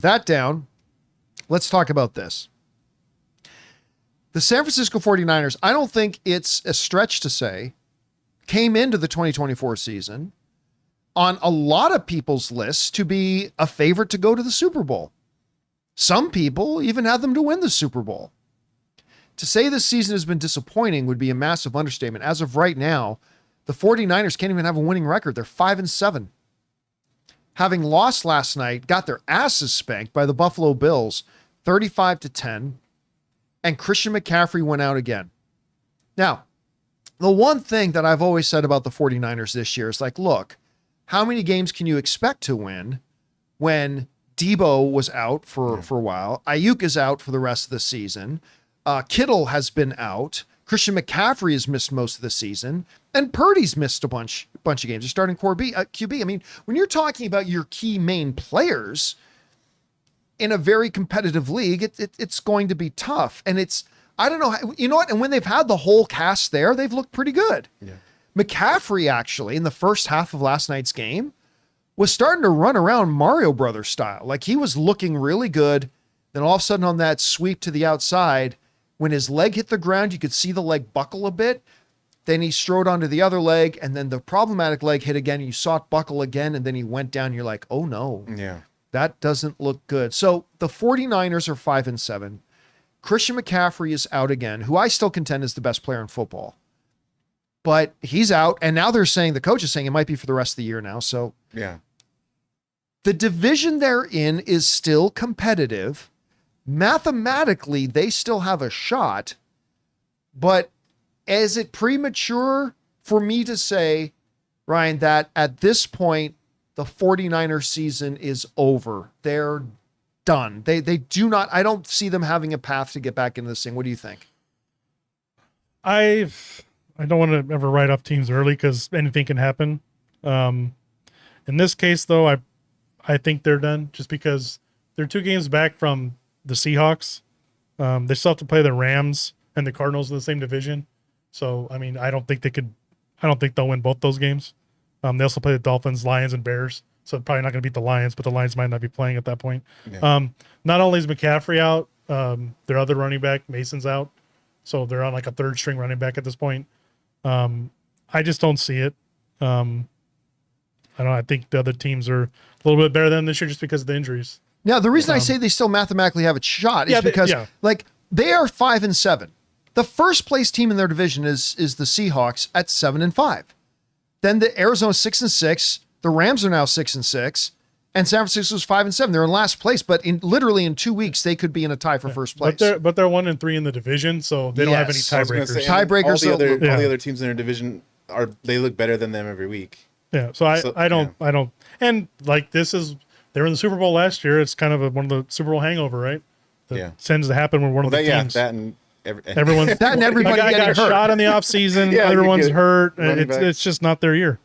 That down, let's talk about this. The San Francisco 49ers, I don't think it's a stretch to say, came into the 2024 season on a lot of people's lists to be a favorite to go to the Super Bowl. Some people even had them to win the Super Bowl. To say this season has been disappointing would be a massive understatement. As of right now, the 49ers can't even have a winning record. They're 5-7. Having lost last night, got their asses spanked by the Buffalo Bills, 35-10, and Christian McCaffrey went out again. Now, the one thing that I've always said about the 49ers this year is like, look, how many games can you expect to win when Debo was out for a while? Ayuk is out for the rest of the season. Kittle has been out. Christian McCaffrey has missed most of the season. And Purdy's missed a bunch of games. They're starting QB. I mean, when you're talking about your key main players in a very competitive league, it's going to be tough. And I don't know, you know what? And when they've had the whole cast there, they've looked pretty good. Yeah. McCaffrey actually, in the first half of last night's game, was starting to run around Mario Brothers style. Like he was looking really good. Then all of a sudden on that sweep to the outside, when his leg hit the ground, you could see the leg buckle a bit. Then he strode onto the other leg, and then the problematic leg hit again. You saw it buckle again, and then he went down. You're like, oh no, that doesn't look good. So the 49ers are 5-7. Christian McCaffrey is out again, who I still contend is the best player in football. But he's out, and now they're saying, the coach is saying it might be for the rest of the year now. So the division they're in is still competitive. Mathematically, they still have a shot, but is it premature for me to say, Ryan, that at this point, the 49ers season is over? They're done. They do not, I don't see them having a path to get back into this thing. What do you think? I don't want to ever write off teams early because anything can happen. In this case, though, I think they're done just because they're 2 games back from the Seahawks. They still have to play the Rams and the Cardinals in the same division. So, I mean, I don't think they'll win both those games. They also play the Dolphins, Lions, and Bears. So probably not going to beat the Lions, but the Lions might not be playing at that point. Yeah. Not only is McCaffrey out, their other running back, Mason's out. So they're on like a 3rd string running back at this point. I just don't see it. I think the other teams are a little bit better than this year just because of the injuries. Now, the reason I say they still mathematically have a shot is because like they are 5-7. The first place team in their division is the Seahawks at 7-5. Then the Arizona 6-6. The Rams are now 6-6, and San Francisco's 5-7. They're in last place, but literally in 2 weeks they could be in a tie for first place. But they're 1-3 in the division, so they don't have any tiebreakers. All the other teams in their division they look better than them every week. Yeah, so I don't, and like they were in the Super Bowl last year. It's kind of one of the Super Bowl hangover, right? That tends to happen when one of the teams. That and everyone's that and everybody got hurt. Shot in the offseason. Everyone's hurt. And it's just not their year.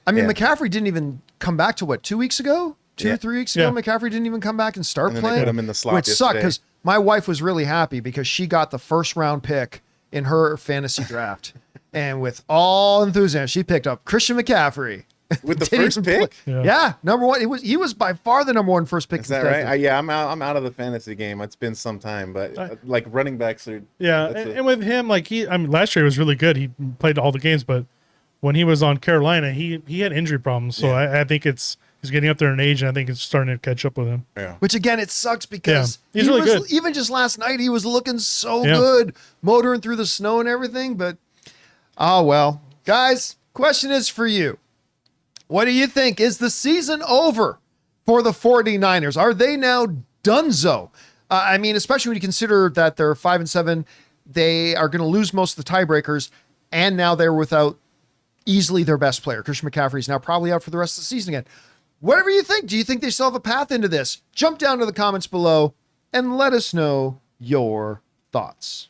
I mean, McCaffrey didn't even come back to 2 weeks ago? 3 weeks ago? McCaffrey didn't even come back and start playing. They put him in the slot which sucked because my wife was really happy because she got the 1st round pick in her fantasy draft. And with all enthusiasm, she picked up Christian McCaffrey. With the first pick? Yeah, number 1. He was by far the number 1 first pick. Is that right? I'm out of the fantasy game. It's been some time, but like running backs are. Yeah, and with him, like last year he was really good. He played all the games, but when he was on Carolina, he had injury problems. So I think he's getting up there in age, and I think it's starting to catch up with him. Yeah. Which again, it sucks because he's really good. Even just last night, he was looking so good, motoring through the snow and everything. But oh well, guys, question is for you. What do you think? Is the season over for the 49ers? Are they now donezo? I mean, especially when you consider that they're 5-7, they are going to lose most of the tiebreakers, and now they're without easily their best player. Christian McCaffrey is now probably out for the rest of the season again. Whatever you think, do you think they still have a path into this? Jump down to the comments below and let us know your thoughts.